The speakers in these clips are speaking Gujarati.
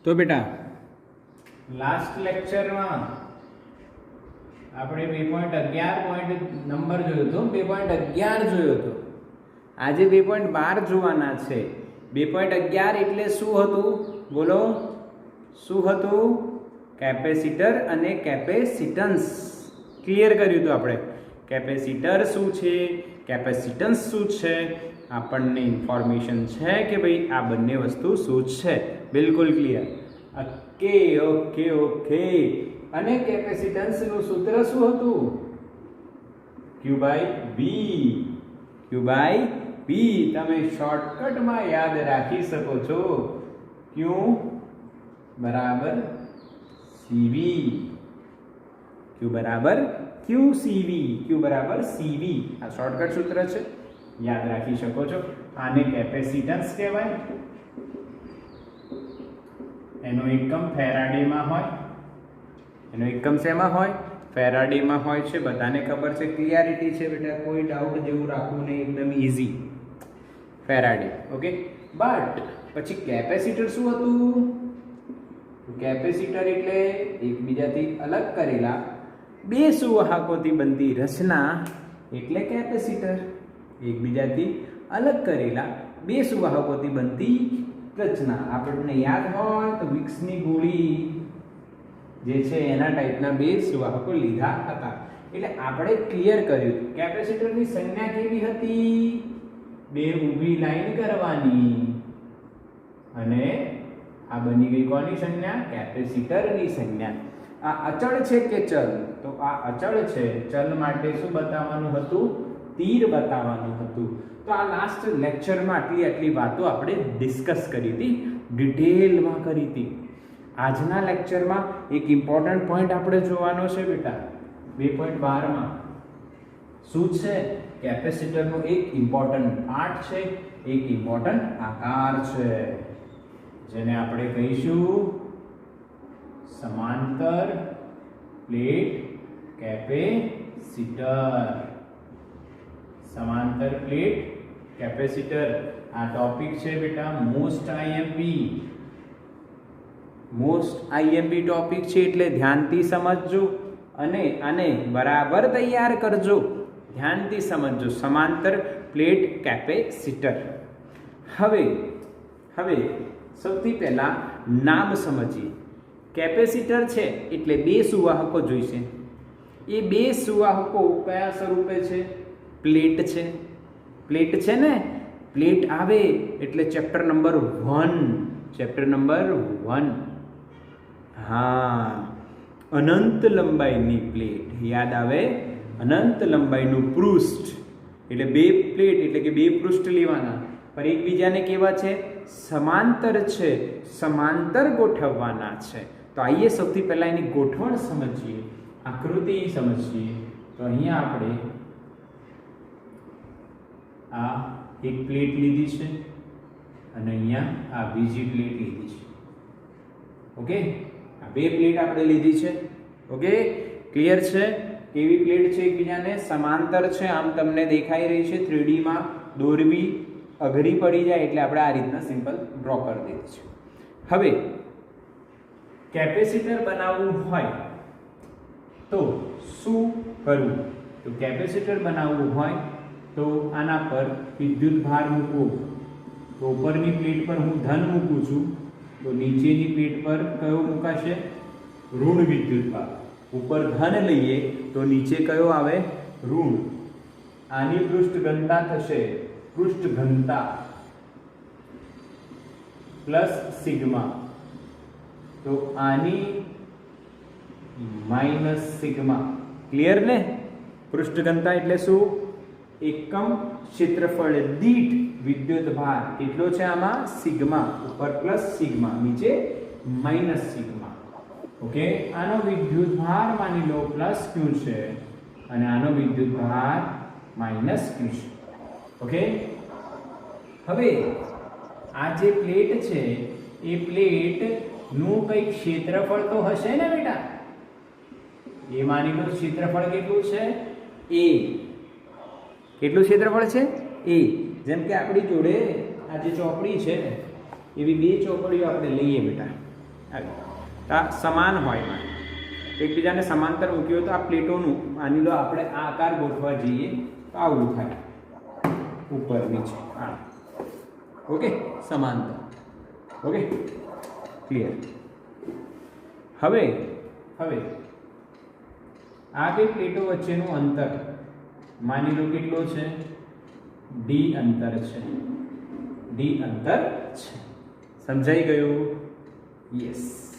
તો બેટા લાસ્ટ લેક્ચરમાં આપણે 2.11 નંબર જોયો હતો, 2.11 જોયો હતો. આજે 2.12 જોવાના છે. 2.11 એટલે શું હતું? બોલો, શું હતું? કેપેસિટર અને કેપેસિટન્સ ક્લિયર કર્યું હતું આપણે. કેપેસિટર શું છે, કેપેસિટન્સ શું છે, આપણને ઇન્ફોર્મેશન છે કે ભાઈ આ બંને વસ્તુ શું છે. બિલકુલ ક્લિયર. Okay okay okay. અને કેપેસિટન્સનું સૂત્ર શું હતું? Q/V. Q/V તમે શોર્ટકટમાં યાદ રાખી શકો છો. Q બરાબર CV. Q બરાબર QCV. Q બરાબર CV. આ શોર્ટકટ સૂત્ર છે, યાદ રાખી શકો છો. આને કેપેસિટન્સ કહેવાય. એનો એકમ ફેરાડેમાં હોય. એનો એકમ શેમાં હોય? ફેરાડેમાં હોય છે. બધાને ખબર છે, ક્લિયરિટી છે બેટા, કોઈ ડાઉટ જેવું રાખવું નહીં, એકદમ ઈઝી. ફેરાડે. ઓકે. બટ પછી કેપેસિટર શું હતું? કેપેસિટર એટલે એકબીજાથી અલગ કરેલા બે સુવાહકોથી બનતી રચના એટલે કેપેસિટર. એકબીજાથી અલગ કરેલા બે સુવાહકોથી બનતી રચના. આપણને યાદ હોય તો વિક્સની ગોળી જે છે એના ટાઈપના બે સુવાહકો લીધા હતા. એટલે આપણે ક્લિયર કર્યું. કેપેસિટરની સંજ્ઞા કેવી હતી? બે ઊભી લાઈન કરવાની અને આ બની ગઈ કોની સંજ્ઞા? કેપેસિટરની સંજ્ઞા. આ અચળ છે કે ચલ? તો આ અચળ છે. ચલ માટે શું બતાવવાનું હતું? તીર બતાવવાનું હતું. તો આ લાસ્ટ લેક્ચરમાં આટલી વાતો આપણે ડિસ્કસ કરી હતી, ડિટેલમાં કરી હતી. આજના લેક્ચરમાં એક ઇમ્પોર્ટન્ટ પોઈન્ટ આપણે જોવાનો છે બેટા. 2.12માં શું છે? કેપેસિટરનો એક ઇમ્પોર્ટન્ટ પાર્ટ છે, એક ઇમ્પોર્ટન્ટ આકાર છે, જેને આપણે કહીશું સમાંતર પ્લેટ કેપેસિટર. સમાંતર પ્લેટ કેપેસિટર આ ટોપિક છે બેટા મોસ્ટ આઈએમપી ટોપિક છે, એટલે ધ્યાનથી સમજજો અને આને બરાબર તૈયાર કરજો. ધ્યાનથી સમજજો. સમાંતર પ્લેટ કેપેસિટર. હવે સૌથી પહેલા નામ સમજીએ. કેપેસિટર છે એટલે બે સુવાહકો જોઈશે. એ બે સુવાહકો કયા સ્વરૂપે છે? પ્લેટ છે. પ્લેટ છે ને, પ્લેટ આવે એટલે ચેપ્ટર નંબર 1. હા, અનંત લંબાઈની પ્લેટ યાદ આવે. અનંત લંબાઈનું પૃષ્ઠ એટલે બે પ્લેટ એટલે કે બે પૃષ્ઠ લેવાના, પણ એકબીજાને કેવા છે? સમાંતર છે. સમાંતર ગોઠવવાના છે. તો આઈએ સૌથી પહેલા એની ગોઠવણ સમજીએ, આકૃતિ સમજીએ. તો અહીંયા આપણે આ એક પ્લેટ લીધી છે અને અહીંયા આ બીજી પ્લેટ લીધી છે. ઓકે, આ બે પ્લેટ આપણે લીધી છે. ઓકે, ક્લિયર છે? કેવી પ્લેટ છે? એકબીજાને સમાંતર છે. આમ તમને દેખાઈ રહી છે. 3D માં દોરવી અઘરી પડી જાય એટલે આપણે આ રીતના સિમ્પલ ડ્રો કરી દીધી છે. હવે કેપેસિટર બનાવવું હોય તો શું કરવું? તો કેપેસિટર બનાવવું હોય તો આના પર વિદ્યુત ભાર મૂકવો. તો ઉપરની પ્લેટ પર હું ધન મૂકું છું, તો નીચેની પ્લેટ પર કયો મૂકાશે? ઋણ વિદ્યુત ભાર. ઉપર ધન લઈએ તો નીચે કયો આવે? ઋણ. આની પૃષ્ઠ ઘનતા થશે પૃષ્ઠ ઘનતા પ્લસ સિગ્મા. તો આની માઇનસ સિગ્મા. ક્લિયર ને? પૃષ્ઠ ઘનતા એટલે શું? એકમ ક્ષેત્રફળ દીઠ વિદ્યુત ભાર કેટલો છે? આમાં સિગ્મા. ઉપર પ્લસ સિગ્મા, નીચે માઇનસ સિગ્મા. ઓકે, આનો વિદ્યુત ભાર માની લો પ્લસ ક્યુ છે અને આનો વિદ્યુત ભાર માઇનસ ક્યુ છે. ઓકે, હવે આ જે પ્લેટ છે એ પ્લેટ નું કઈ ક્ષેત્રફળ તો હશે ને બેટા? એ માની લો ક્ષેત્રફળ કેટલું છે? A. કેટલું ક્ષેત્રફળ છે? A. જેમ કે આપણી જોડે આ જે ચોપડી છે એવી બે ચોપડીઓ આપણે લઈએ બેટા. આ સમાન હોય માં એકબીજાને સમાંતર મૂક્યો તો આ પ્લેટોનું માની લો આપણે આ આકાર ગોઠવા જઈએ તો આવું થાય ઉપર નીચે આ ઓકે સમાંતર ઓકે ક્લિયર હવે આ બે પ્લેટો વચ્ચેનું અંતર માની લો કેટલો છે ડી અંતર છે સમજાઈ ગયું યસ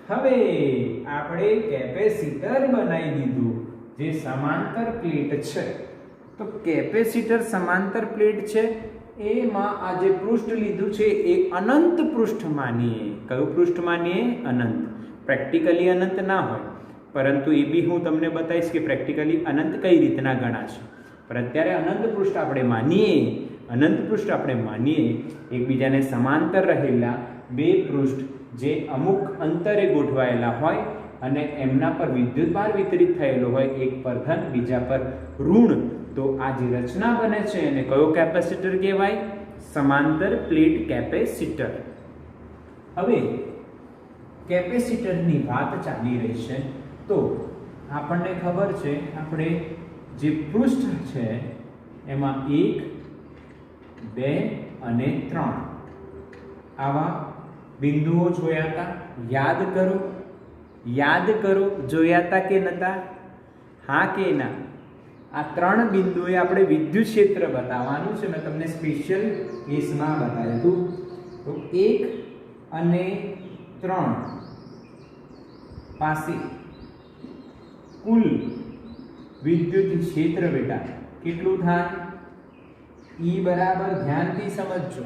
હવે આપણે કેપેસિટર બનાવી દીધું જે સમાંતર પ્લેટ છે તો કેપેસિટર સમાંતર પ્લેટ છે એમાં આ જે પૃષ્ઠ લીધું છે એ અનંત પૃષ્ઠ માનીએ કયું પૃષ્ઠ માનીએ અનંત પ્રેક્ટિકલી અનંત ના હોય પરંતુ એ બી હું તમને બતાવીશ કે પ્રેક્ટિકલી અનંત કઈ રીતના ગણાશે પણ અત્યારે અનંત પૃષ્ઠ આપણે માનીએ એકબીજાને સમાંતર રહેલા બે પૃષ્ઠ જે અમુક અંતરે ગોઠવાયેલા હોય અને એમના પર વિદ્યુતભાર વિતરિત થયેલો હોય એક પર ધન બીજા પર ઋણ તો આ જે રચના બને છે એને કયો કેપેસિટર કહેવાય સમાંતર પ્લેટ કેપેસિટર હવે કેપેસિટરની વાત ચાલી રહી છે તો આપણને ખબર છે આપણે જે પૃષ્ઠ છે એમાં 1 2 અને 3 આવા બિંદુઓ જોયા હતા યાદ કરો જોયા હતા કે નતા હા કે ના આ 3 બિંદુએ આપણે વિદ્યુત ક્ષેત્ર બતાવવાનું છે મેં તમને સ્પેશિયલ કેસમાં બતાવ્યું હતું તો 1 અને 3 પાસે કુલ વિદ્યુત ક્ષેત્ર બેટા કેટલું થાય E બરાબર ધ્યાનથી સમજજો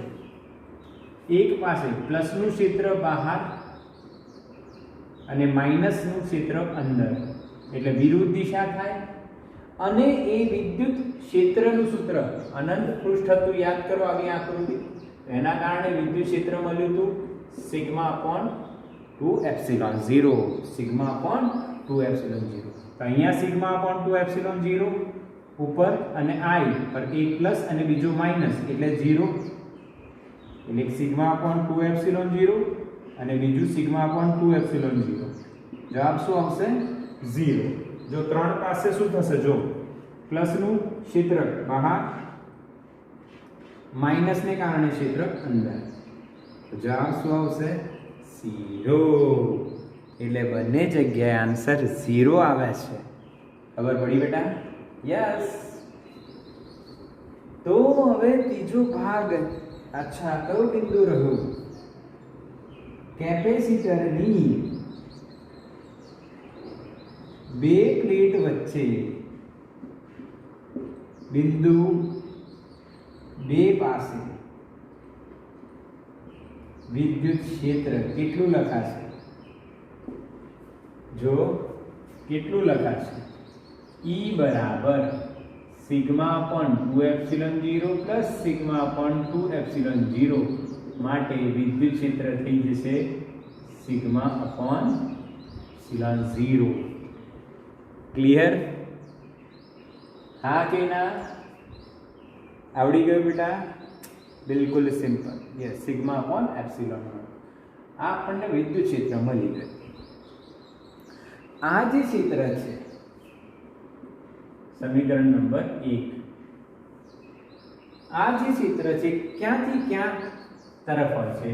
એક પાસે પ્લસનું ક્ષેત્ર બહાર અને માઇનસનું ક્ષેત્ર અંદર એટલે વિરુદ્ધ દિશા થાય અને એ વિદ્યુત ક્ષેત્રનું સૂત્ર અનંત પૃષ્ઠ હતું યાદ કરો આવી આકૃતિ એના કારણે વિદ્યુત ક્ષેત્ર મળ્યું હતું σ/2ε0 σ/2ε0 તો અહીંયા σ/2ε0 ઉપર અને I પર એક પ્લસ અને બીજું માઇનસ એટલે 0 એટલે σ/2ε0 અને બીજું σ/2ε0 જવાબ શું આવશે 0 જો 3 પાસે શું થશે જો પ્લસનું ક્ષેત્ર બહાર માઇનસને કારણે ક્ષેત્ર અંદર તો જવાબ શું આવશે 0 એટલે બંને જગ્યાએ આન્સર 0 આવે છે ખબર પડી બેટા યસ તો હવે ત્રીજો ભાગ અચ્છા કયો બિંદુ રહ્યો કેપેસિટરની બે પ્લેટ વચ્ચે બિંદુ 2 પાસે વિદ્યુત ક્ષેત્ર કેટલું લખાશે જો કેટલું લખાશે E બરાબર σ/2ε0 પ્લસ σ/2ε0 માટે વિદ્યુત ક્ષેત્ર થઈ જશે σ/ε0 ક્લિયર હા કે ના આવડી ગયું બેટા બિલકુલ સિમ્પલ યસ σ/ε0 આ આપણને વિદ્યુત ક્ષેત્ર મળી ગયું આ જે ક્ષેત્ર છે સમીકરણ નંબર 1 આ જે ક્ષેત્ર છે ક્યાંથી ક્યાં તરફ હોય છે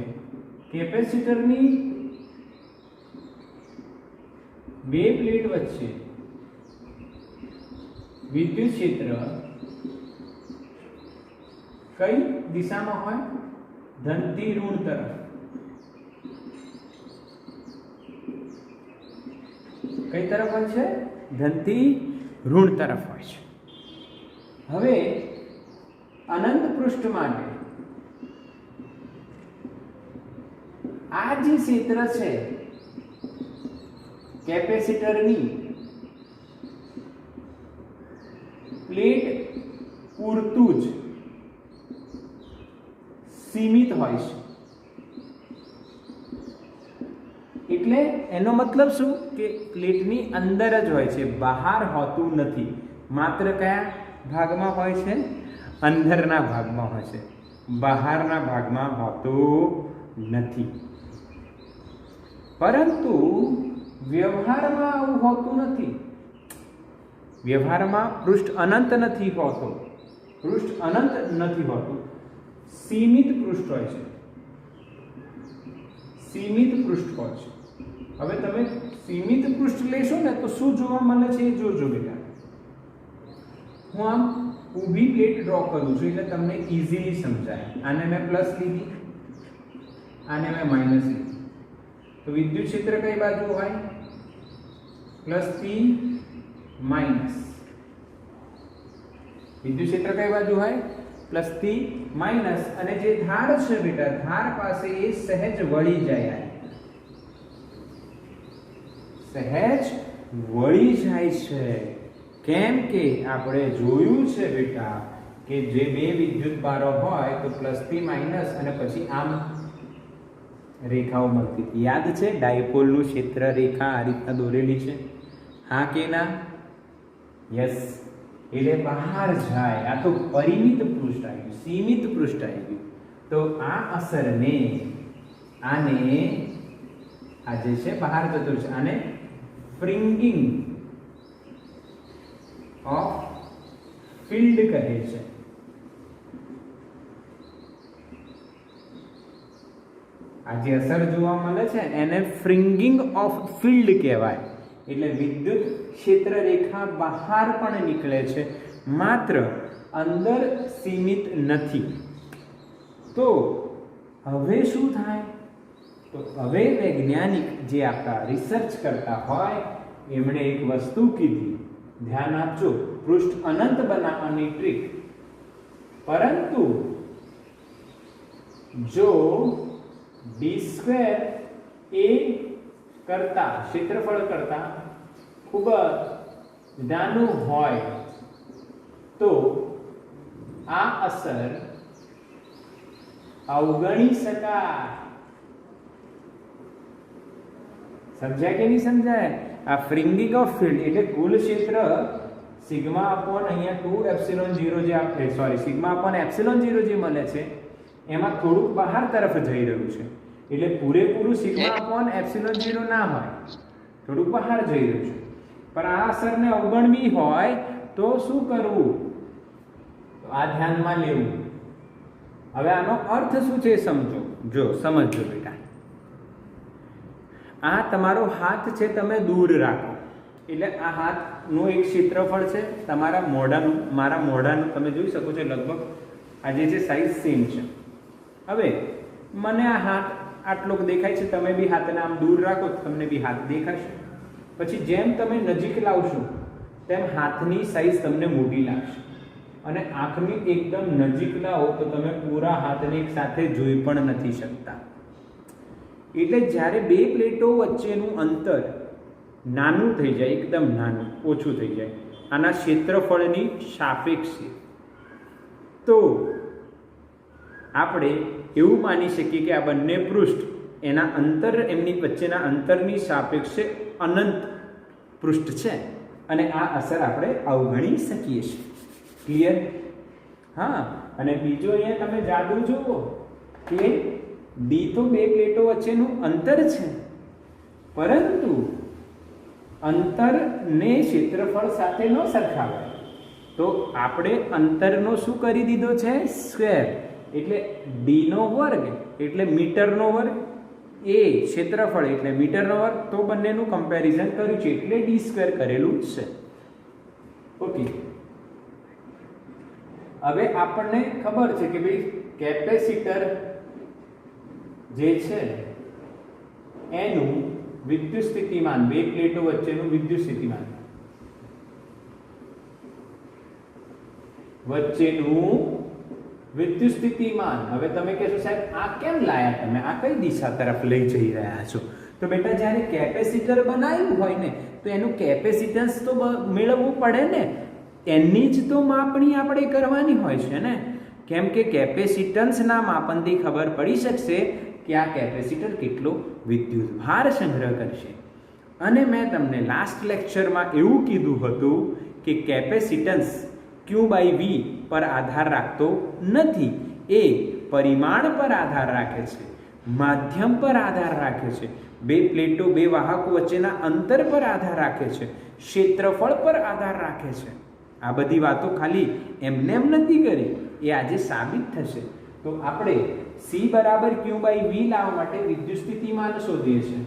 કેપેસિટરની બે પ્લેટ વચ્ચે વિદ્યુત ક્ષેત્ર કઈ દિશામાં હોય ધનથી ઋણ તરફ કઈ તરફ હોય છે ધનથી ઋણ તરફ હોય છે હવે અનંત પૃષ્ઠ માટે આ જે ક્ષેત્ર છે કેપેસિટરની પ્લેટ પૂરતું જ સીમિત હોય છે એટલે એનો મતલબ શું કે પ્લેટની અંદર જ હોય છે બહાર હોતું નથી માત્ર કયા ભાગમાં હોય છે અંદરના ભાગમાં હોય છે બહારના ભાગમાં હોતું નથી પરંતુ વ્યવહારમાં આવું હોતું નથી. વ્યવહારમાં પૃષ્ઠ અનંત નથી હોતું. પૃષ્ઠ અનંત નથી હોતું, સીમિત પૃષ્ઠ હોય છે. સીમિત પૃષ્ઠ હોય છે. હવે તમે સીમિત પૃષ્ઠ લેશો ને તો શું જોવા મળે છે એ જોજો બેટા. હું આમ ઊભી પ્લેટ ડ્રો કરું છું એટલે તમને ઇઝીલી સમજાય. આને મેં પ્લસ લીધી, આને મેં માઇનસ લીધી, તો વિદ્યુત ક્ષેત્ર કઈ બાજુ હોય? પ્લસ થી માઇનસ. વિદ્યુત ક્ષેત્ર કઈ બાજુ હોય? પ્લસ થી માઇનસ. અને જે ધાર છે બેટા, ધાર પાસે એ સહેજ વળી જાય, સહેજ વળી જાય છે. કેમ કે આપણે જોયું છે બેટા કે જે બે વિદ્યુત બારો હોય તો પ્લસ થી માઇનસ અને પછી આમ રેખાઓ મળતી હતી. યાદ છે? ડાયપોલનું ક્ષેત્ર રેખા આ રીતના દોરેલી છે. હા કે ના? યસ. એટલે બહાર જાય. આ તો પરિમિત પૃષ્ઠ આવ્યું, સીમિત પૃષ્ઠ આવ્યું. તો આ અસરને આને આ જે છે બહાર જતું છે, આને ફ્રિંગિંગ ઓફ ફિલ્ડ કહે છે. આ જે અસર જોવા મળે છે એને ફ્રિંગિંગ ઓફ ફિલ્ડ કહેવાય. એટલે વિદ્યુત ક્ષેત્ર રેખા બહાર પણ નીકળે છે, માત્ર અંદર સીમિત નથી. તો હવે શું થાય? તો હવે વૈજ્ઞાનિક જે આપણા રિસર્ચ કરતા હોય એમણે એક વસ્તુ કીધી, ધ્યાન આપજો, પૃષ્ઠ અનંત બનાવવાની ટ્રીક. પરંતુ જો d² એ કરતા ક્ષેત્રફળ કરતા ખૂબ જ નાનું હોય તો આ અસર અવગણી શકાય. સમજાય કે નહીં સમજાય? આ ફ્રિંગિંગ ઓફ ફિલ્ડ એટલે કુલ ક્ષેત્ર સિગ્મા અપોન અહીંયા 2ε0 જે આપણે સિગ્મા અપોન ε0 જે મળે છે એમાં થોડુંક બહાર તરફ જઈ રહ્યું છે. એટલે પૂરેપૂરું સિગ્મા અપોન ε0 ના હોય, થોડુંક બહાર જઈ રહ્યું છે. પણ આ અસરને અવગણવી હોય તો શું કરવું? તો આ ધ્યાનમાં લેવું. હવે આનો અર્થ શું છે સમજો. સમજજો બેટા. આ તમારો હાથ છે, તમે દૂર રાખો એટલે આ હાથનું એક ક્ષેત્રફળ છે, તમારા મોઢાનું, મારા મોઢાનું તમે જોઈ શકો છો લગભગ આ જે સાઈઝ સેમ છે. હવે મને આ હાથ આટલોક દેખાય છે, તમે બી હાથને આમ દૂર રાખો તમને બી હાથ દેખાશે. પછી જેમ તમે નજીક લાવશો તેમ હાથની સાઈઝ તમને મોટી લાગશે. અને આંખની એકદમ નજીક લાવો તો તમે પૂરા હાથને એક સાથે જોઈ પણ નથી શકતા. એટલે જ્યારે બે પ્લેટો વચ્ચેનું અંતર નાનું થઈ જાય, એકદમ નાનું, ઓછું થઈ જાય આના ક્ષેત્રફળની સાપેક્ષે, તો આપણે એવું માની શકીએ કે આ બંને પૃષ્ઠ એના અંતર, એમની વચ્ચેના અંતરની સાપેક્ષે અનંત પૃષ્ઠ છે અને આ અસર આપણે અવગણી શકીએ છીએ. ક્લિયર? હા. અને બીજો અહીંયા તમે જાદુ જુઓ કે ડી તો બે પ્લેટો વચ્ચેનું અંતર છે, પરંતુ અંતરને ક્ષેત્રફળ સાથે ન સરખાવાય. તો આપણે અંતરનો શું કરી દીધો છે? સ્ક્વેર. એટલે ડીનો વર્ગ એટલે મીટરનો વર્ગ, એ ક્ષેત્રફળ એટલે મીટરનો વર્ગ. તો બંનેનું કમ્પેરિઝન કર્યું છે એટલે d² કરેલું જ છે. ઓકે. હવે આપણને ખબર છે કે ભાઈ કેપેસિટર જે છે એનું વિદ્યુત સ્થિતિમાન, બે પ્લેટો વચ્ચેનું વિદ્યુત સ્થિતિમાન હવે તમે કહેશો સાહેબ આ કેમ લાયા તમે, આ કઈ દિશા તરફ લઈ જઈ રહ્યા છો? તો બેટા જ્યારે કેપેસિટર બનાવ્યું હોય ને તો એનું કેપેસિટન્સ તો મેળવવું પડે ને, એની જ તો માપણી આપણે કરવાની હોય છે ને. કેમ કે કેપેસિટન્સના માપનથી ખબર પડી શકશે કે આ કેપેસિટર કેટલો વિદ્યુત ભાર સંગ્રહ કરશે. અને મેં તમને લાસ્ટ લેક્ચરમાં એવું કીધું હતું કે કેપેસિટન્સ Q/V પર આધાર રાખતો નથી, એ પરિમાણ પર આધાર રાખે છે. માધ્યમ પર આધાર રાખે છે, બે પ્લેટો બે વાહકો વચ્ચેના અંતર પર આધાર રાખે છે, ક્ષેત્રફળ પર આધાર રાખે છે. આ બધી વાતો ખાલી એમને એમ નથી કરી, એ આજે સાબિત થશે. તો આપણે C બરાબર Q/V લાવવા માટે વિદ્યુત સ્થિતિમાન શોધીએ છીએ,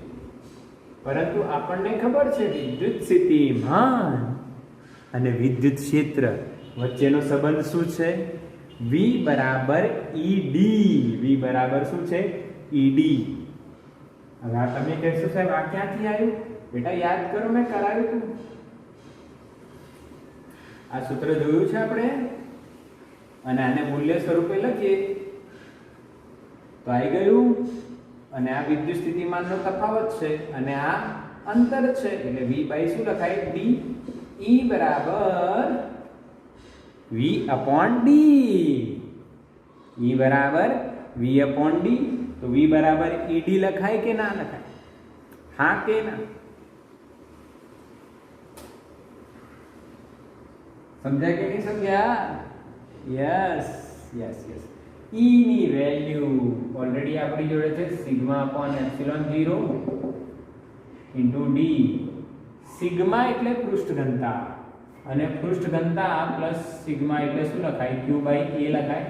પરંતુ આપણને ખબર છે વિદ્યુત સ્થિતિમાન અને વિદ્યુત ક્ષેત્ર વચ્ચેનો સંબંધ શું છે? V બરાબર ED. V બરાબર શું છે? ED. હવે આ તમે કહેશો સાહેબ આ ક્યાંથી આવ્યું? બેટા યાદ કરો, મેં કરાવ્યું હતું. આ સૂત્ર જોયું છે આપણે, અને આને મૂલ્ય સ્વરૂપે લખીએ તો આવી ગયું. અને આ વિદ્યુત સ્થિતિમાનનો તફાવત છે અને આ અંતર છે, એટલે V બાય શું લખાય? D. E બરાબર V/D. E બરાબર V/D. તો V બરાબર ED લખાય કે ના લખાય? હા કે ના? સમજાય કે નહીં સમજ્યા? Yes yes yes. E ની વેલ્યુ ઓલરેડી આપણી જોડે છે σ/ε0 * D. સિગ્મા એટલે પૃષ્ઠ ઘનતા, અને પૃષ્ઠ ઘનતા પ્લસ સિગ્મા એટલે શું લખાય? Q/A લખાય.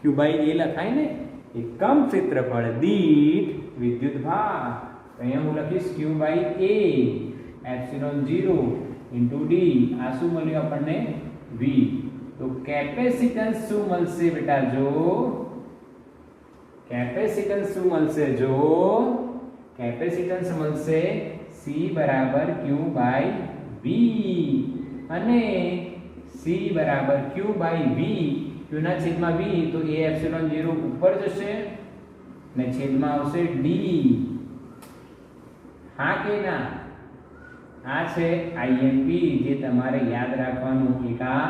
Q/A લખાય ને. એકમ ક્ષેત્રફળ દીઠ વિદ્યુત ભાર. અહીંયા હું લખીશ Q/A ε0 * D. આ શું મળ્યું આપણને? V. તો કેપેસિટન્સ શું મળશે બેટા? જો કેપેસિટન્સ શું મળશે? જો કેપેસિટન્સ મળશે C બરાબર Q/V, અને C બરાબર Q/V. Q ના છેદમાં V, તો A ε0 ઉપર જશે ને છેદમાં આવશે D. હા કે ના? આ છે IMP, જે તમારે યાદ રાખવાનું. એક આ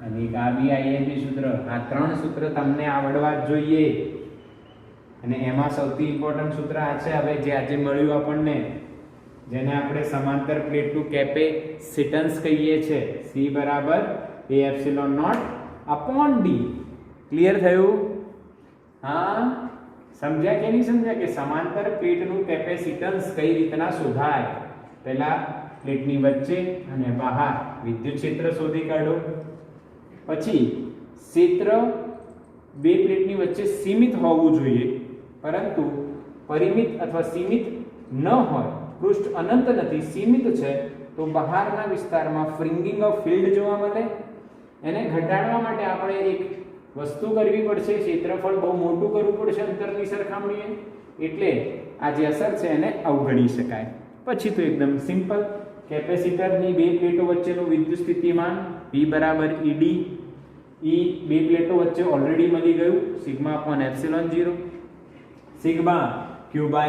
અને એક આ બી IMP સૂત્ર. આ ત્રણ સૂત્ર તમને આવડવા જ જોઈએ, અને એમાં સૌથી ઇમ્પોર્ટન્ટ સૂત્ર આ છે હવે જે આજે મળ્યું આપણને, જેને આપણે સમાંતર પ્લેટનું કેપેસિટન્સ કહીએ છીએ. C બરાબર A/0/D. ક્લિયર થયું? હા, સમજ્યા કે નહીં સમજ્યા કે સમાંતર પ્લેટનું કેપેસિટન્સ કઈ રીતના શોધાય? પહેલા પ્લેટની વચ્ચે અને બહાર વિદ્યુત ક્ષેત્ર શોધી કાઢો. પછી ક્ષેત્ર બે પ્લેટની વચ્ચે સીમિત હોવું જોઈએ, પરંતુ પરિમિત અથવા સીમિત ન હોય, પૃષ્ઠ અનંત નથી, સીમિત છે, તો બહારના વિસ્તારમાં ફ્રિંગિંગ ઓફ ફિલ્ડ જોવા મળે. એને ઘટાડવા માટે આપણે એક વસ્તુ કરવી પડશે, ક્ષેત્રફળ બહુ મોટું કરવું પડશે અંતરની સરખામણીએ, એટલે આ જે અસર છે એને અવગણી શકાય. પછી તો એકદમ સિમ્પલ, કેપેસિટરની બે પ્લેટો વચ્ચેનું વિદ્યુત સ્થિતિમાન V બરાબર ED. E બે પ્લેટો વચ્ચે ઓલરેડી મળી ગયું, σ/ε0. સિગ્મા Q/A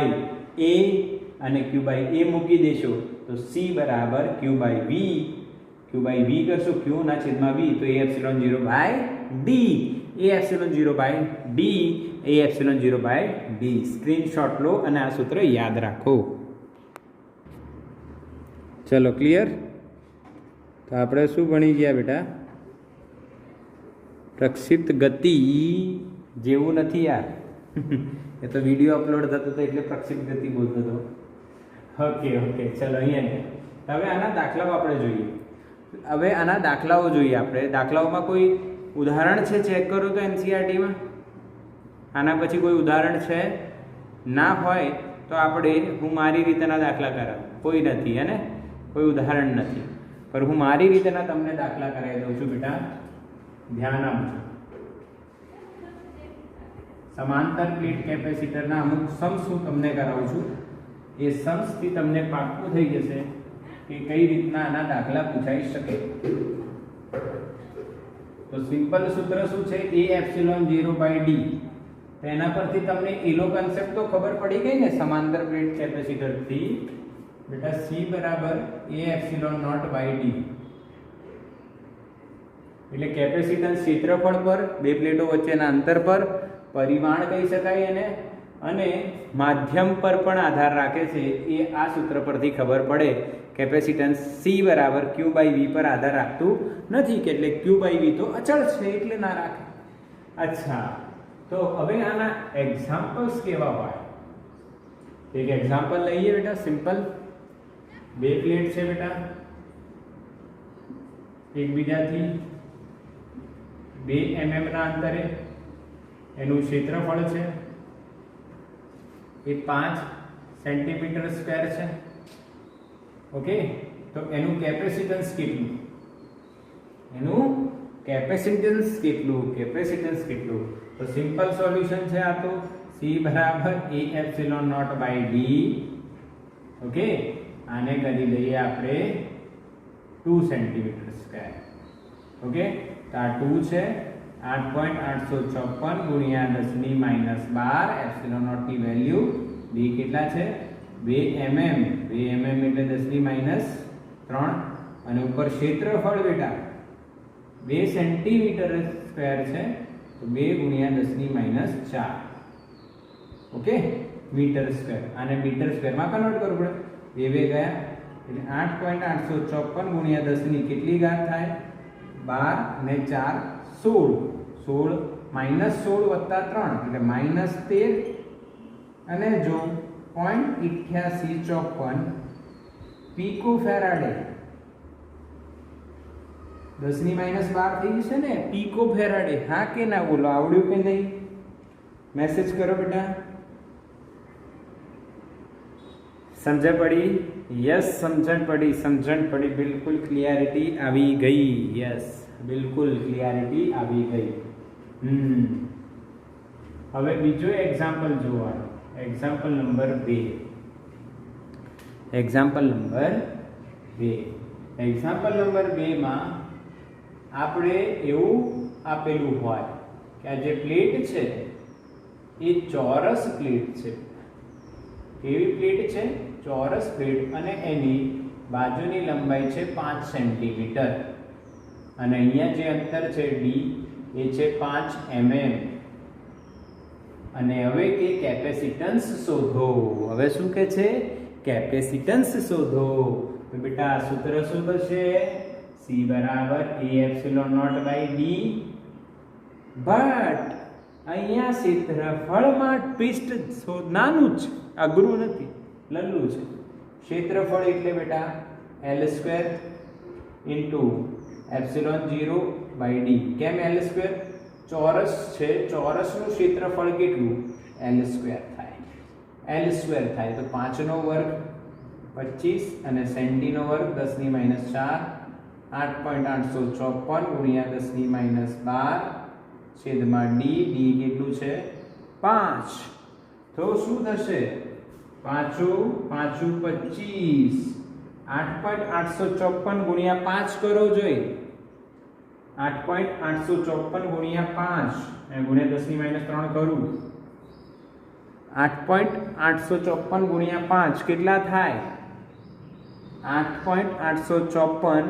અને Q/A મૂકી દેશો તો C બરાબર Q/V. Q/V કરશો Q ના છેદમાં V, તો A/0/D. A/0/D. A/0/D. સ્ક્રીનશોટ લો અને આ સૂત્ર યાદ રાખો. ચલો ક્લિયર? તો આપણે શું ભણી ગયા બેટા? પ્રક્ષિપ્ત ગતિ જેવું નથી યાર. એ તો વિડીયો અપલોડ થતો હતો એટલે પ્રક્ષિપ્ત ગતિ બોલતો હતો. ઓકે ઓકે, ચલો અહીંયા હવે આના દાખલાઓ આપણે જોઈએ. હવે આના દાખલાઓ જોઈએ આપણે. દાખલાઓમાં કોઈ ઉદાહરણ છે? ચેક કરો તો NCERTમાં. આના પછી કોઈ ઉદાહરણ છે? ના હોય તો આપણે હું મારી રીતેના દાખલા કરાવું. કોઈ નથી અને કોઈ ઉદાહરણ નથી, પણ હું મારી રીતેના તમને દાખલા કરાવી દઉં છું બેટા. ધ્યાન આપજો. સમાંતર પ્લેટ કેપેસિટરના અમુક સમ્સ હું તમને કરાવું છું. એ સમ્સથી તમને પાક્કું થઈ જશે કે કઈ રીતના આના દાખલા પૂછાઈ શકે. તો સિમ્પલ સૂત્ર શું છે? A/0/D. તેના પરથી તમને એલો કન્સેપ્ટ તો ખબર પડી ગઈ ને સમાંતર પ્લેટ કેપેસિટરથી. બેટા C બરાબર A/0/D. એટલે કેપેસિટન્સ ક્ષેત્રફળ પર, બે પ્લેટો વચ્ચેના અંતર પર, પરિમાણ કહી શકાય એને, અને માધ્યમ પર પણ આધાર રાખે છે. એ આ સૂત્ર પરથી ખબર પડે. કેપેસિટન્સ C બરાબર Q/V પર આધાર રાખતું નથી, કે એટલે Q/V તો અચળ છે એટલે ના રાખે. અચ્છા, તો હવે આના એક્ઝામ્પલ્સ કેવા હોય? એક એક્ઝામ્પલ લઈએ બેટા, સિમ્પલ. બે પ્લેટ છે બેટા, એકબીજાથી 2 mm ના અંતરે. એનું ક્ષેત્રફળ છે એ 5 સેન્ટીમીટર સ્ક્વેર છે. ઓકે, તો એનું કેપેસિટન્સ કેટલું? કેપેસિટન્સ કેટલું? તો સિમ્પલ સોલ્યુશન છે આ તો. C બરાબર A epsilon not by D. Okay, આને કરી દઈએ આપણે 2 સેન્ટીમીટર સ્ક્વેર. ઓકે, તો આ 2 છે. 8.856 ગુણ્યા 10 ની -12 એપ્સિલોન નોટ ની વેલ્યુ D કેટલા છે? 2 mm. 2 mm એટલે 10 ની -3. અને ઉપર ક્ષેત્રફળ બેટા 2 સેન્ટીમીટર સ્ક્વેર છે, તો 2 ગુણ્યા 10 ની -4. Okay, metre square. આને મીટર સ્ક્વેરમાં કન્વર્ટ કરવું પડે. 2 ગયા એટલે 8.856 ગુણ્યા 10 ની કેટલી ઘાત થાય? 12 અને 4 16. 16 વત્તા 3 એટલે -13. અને જો 0.8854 પીકો ફેરાડે. 10 ની -12 થઈ જશે ને, પીકો ફેરાડે. હા કે ના બોલો? આવડ્યું કે નહીં? મેસેજ કરો બેટા. સમજણ પડી? યસ, સમજણ પડી. બિલકુલ ક્લિયરિટી આવી ગઈ. યસ, બિલકુલ ક્લિયરિટી આવી ગઈ. હવે બીજો એક્ઝામ્પલ જોવાનો. Example number 2. એક્ઝામ્પલ નંબર 2 માં આપણે એવું આપેલું હોય કે આ જે પ્લેટ છે એ ચોરસ પ્લેટ છે. કેવી પ્લેટ છે? ચોરસ પ્લેટ. અને એની બાજુની લંબાઈ છે 5 સેન્ટીમીટર. અને અહીંયા જે અંતર છે D એ છે 5 mm. અને હવે કે કેપેસિટન્સ શોધો. હવે શું કે છે? કેપેસિટન્સ શોધો. તો બેટા સૂત્ર શું થશે? C બરાબર A epsilon not by D. But અહીંયા ક્ષેત્રફળમાં ટ્વિસ્ટ નાનું જ, અઘરું નથી, લલ્લું છે. ક્ષેત્રફળ એટલે બેટા L² into epsilon 0 by D. કેમ L²? ચોરસ છે, ચોરસનું ક્ષેત્રફળ કેટલું? L² થાય. તો 5 નો વર્ગ 25 અને સેન્ટીનો વર્ગ 10 ની -4. 8.854 ગુણ્યા 10 ની -12 છેદમાં D. D કેટલું છે? 5. તો શું થશે? 5 25. 8.854 ગુણ્યા 5 કરો જોઈ. 8.854 ગુણ્યા 5 અને ગુણ્યા 10 ની -3 કરું. 8.854 ગુણ્યા 5 કેટલા થાય? 8.854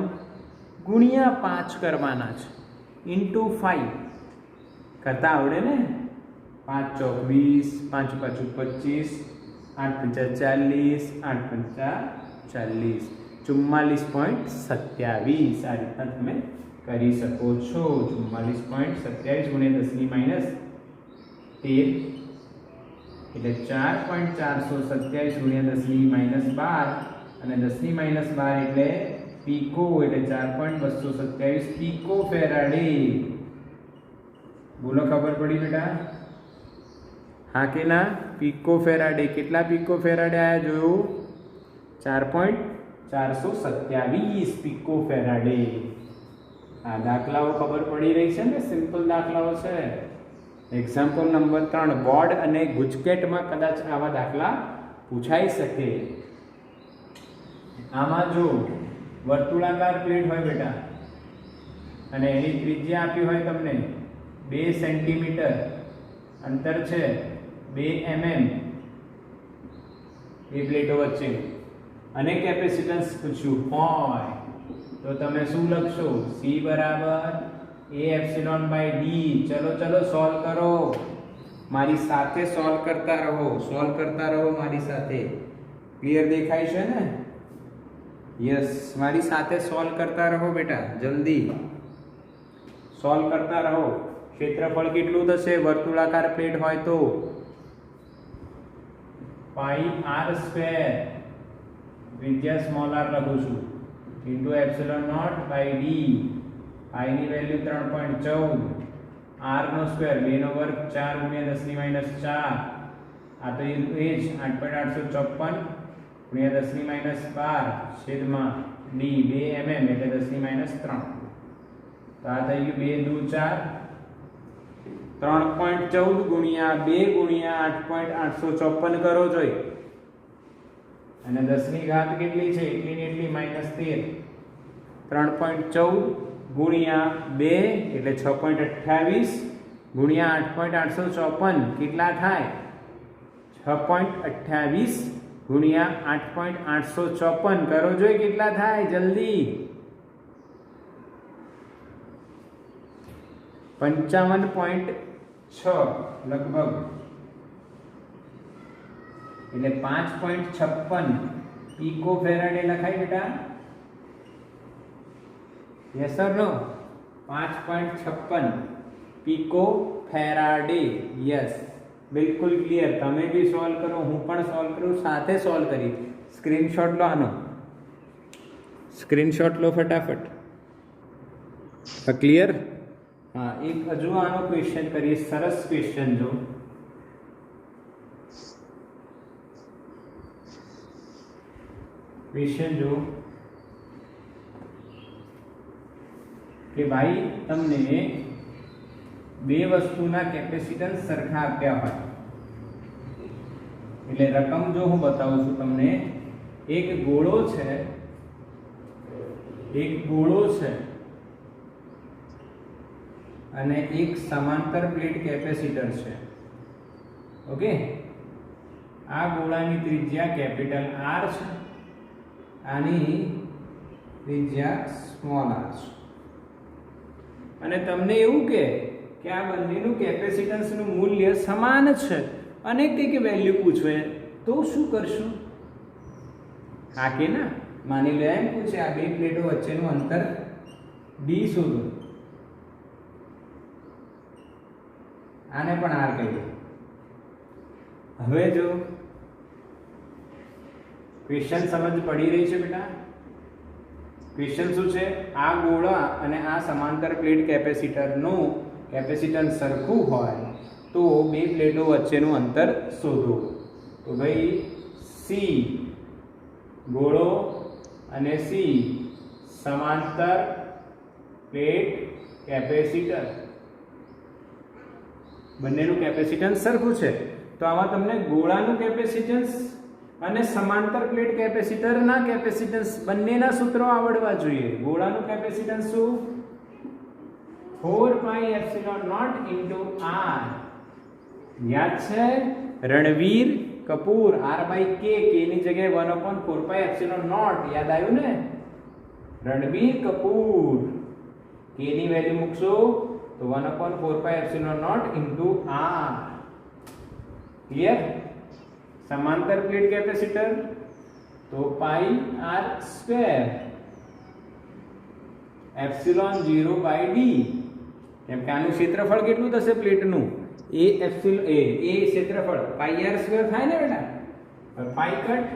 ગુણ્યા 5 કરવાના છે, ઇન્ટુ 5 કરતા આવડે ને? 5 ચોક 20, 5 પાછું 25, 8 પંચા 40, 8 પંચા 40, 44.27. આ રીતના તમે કરી શકો છો. 44.27 ગુણ્યા 10 ની -13 એટલે 4.427 ગુણ્યા 10 ની -12 અને 10 ની -12 એટલે પીકો એટલે 4.227 પીકો ફેરાડે. બોલો, ખબર પડી બેટા? હા કે ના? Pico farad. કેટલા પીકો ફેરાડે આયા જોયું? 4.427 પીકો ફેરાડે. આ દાખલાઓ ખબર પડી રહી છે ને? સિમ્પલ દાખલાઓ છે. Example number 3. બોર્ડ અને ગુજકેટમાં કદાચ આવા દાખલા પૂછાઈ શકે. આમાં જો વર્તુળાકાર પ્લેટ હોય બેટા અને એની ત્રિજ્યા આપી હોય તમને 2 સેન્ટીમીટર, અંતર છે 2 mm એ પ્લેટો વચ્ચે, અને કેપેસિટન્સ પૂછ્યું હોય તો તમે શું લખશો? C બરાબર A એપ્સિલોન બાય D. ચલો સોલ્વ કરો. મારી સાથે સોલ્વ કરતા રહો. મારી સાથે. ક્લિયર દેખાય છે ને? યસ, મારી સાથે સોલ્વ કરતા રહો બેટા. જલ્દી સોલ્વ કરતા રહો. ક્ષેત્રફળ કેટલું થશે વર્તુળાકાર પ્લેટ હોય તો પાઈ આર સ્ક્વેર ત્રિજ્યા સ્મોલ આર લખું છું into epsilon not by d આઈ ની વેલ્યુ 3.14 આર નો સ્ક્વેર 2 નો વર્ગ 4 ગુણ્યા 10 ની માઈનસ 4 આ તો એ જ 8.854 ગુણ્યા 10 ની માઈનસ 12 છેદમાં ડી 2 mm એટલે 10 ની માઈનસ 3 તો આ થઈ ગયું 2 2 4 3.14 ગુણ્યા 2 ગુણ્યા 8.854 કરો જોઈ અને 10 ની ઘાત કેટલી છે એટલી ને એટલી -13 3.14 ગુણ્યા 2 એટલે 6.28 ગુણ્યા 8.854 કેટલા થાય 6.28 ગુણ્યા 8.854 કરો જોઈ કેટલા થાય જલ્દી 55.6 લગભગ એટલે 5.56 પીકો ફેરાડે લખાય બેટા yes or no 5.56 pico farad yes બિલકુલ ક્લિયર તમે બી સોલ્વ કરો હું પણ સોલ્વ કરું સાથે સોલ્વ કરી સ્ક્રીનશોટ લો આનો સ્ક્રીનશોટ લો ફટાફટ ક્લિયર હા એક હજુ આનો ક્વેશ્ચન કરીએ સરસ ક્વેશ્ચન જો ક્વેશ્ચન જો કે ભાઈ તમને બે વસ્તુના કેપેસિટન્સ સરખા આપ્યા હોય એટલે રકમ જો હું બતાવું છું તમને એક ગોળો છે અને એક સમાંતર પ્લેટ કેપેસિટર છે ઓકે આ ગોળાની ત્રિજ્યા કેપિટલ R છે આની ત્રિજ્યા સ્મોલ r છે અને તમને એવું કે આ બંનેનું કેપેસિટન્સનું મૂલ્ય સમાન છે અને કંઈક વેલ્યુ પૂછવે તો શું કરશું હા કે ના માની લો એમ પૂછે આ બે પ્લેટો વચ્ચેનું અંતર d શોધો આને પણ r કહીએ હવે જો ક્વેશ્ચન સમજ પડી રહી છે બેટા ક્વેશ્ચન શું છે આ ગોળા અને આ સમાંતર પ્લેટ કેપેસિટરનું કેપેસિટન્સ સરખું હોય તો બે પ્લેટો વચ્ચેનું અંતર શોધો તો ભાઈ C ગોળો અને C સમાંતર પ્લેટ કેપેસિટર બંનેનું કેપેસિટન્સ સરખું છે તો આમાં તમને ગોળાનું કેપેસિટન્સ અને સમાંતર પ્લેટ કેપેસિટરના કેપેસિટન્સ બંનેના સૂત્રો આવડવા જોઈએ ગોળાનું કેપેસિટન્સ શું 4 pi epsilon not into r યાદ છે Ranveer Kapoor r by k k ની જગ્યાએ 1/4 પાઈ એપ્સિલોન નોટ યાદ આવ્યું ને રણવીર કપૂર k ની વેલ્યુ મૂકશો તો 1/4 pi epsilon not into r clear समांतर प्लेट कैपेसिटर तो pi r square epsilon 0 by d કેમ કે આનું ક્ષેત્રફળ કેટલું થશે પ્લેટનું a એપ્સિલોન a ક્ષેત્રફળ પાઈ r સ્ક્વેર થાય ને બેટા પાઈ કટ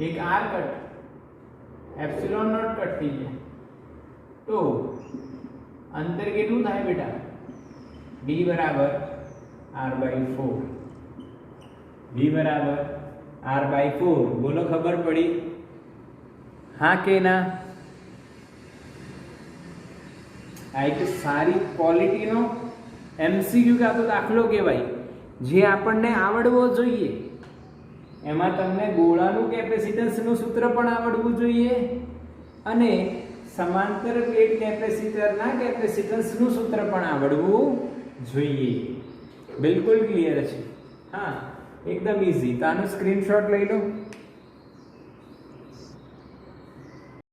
એક r cut epsilon not cut થઈ જાય તો અંતર કેટલું થાય બેટા d બરાબર r/4 d बराबर r/4 बोलो खबर पड़ी हाँ के ना आ एक सारी क्वॉलिटी नो एमसीक्यू का तो दाखलो कहेवाय जे आपणने आवडवो जोईए एमां तमने गोळानुं केपेसिटन्सनुं सूत्र पण आवडवुं जोईए अने समांतर प्लेट केपेसिटरना केपेसिटन्सनुं सूत्र पण आवडवुं जोईए बिल्कुल क्लियर छे हाँ एकदम इजी तो आनो स्क्रीनशॉट लई लो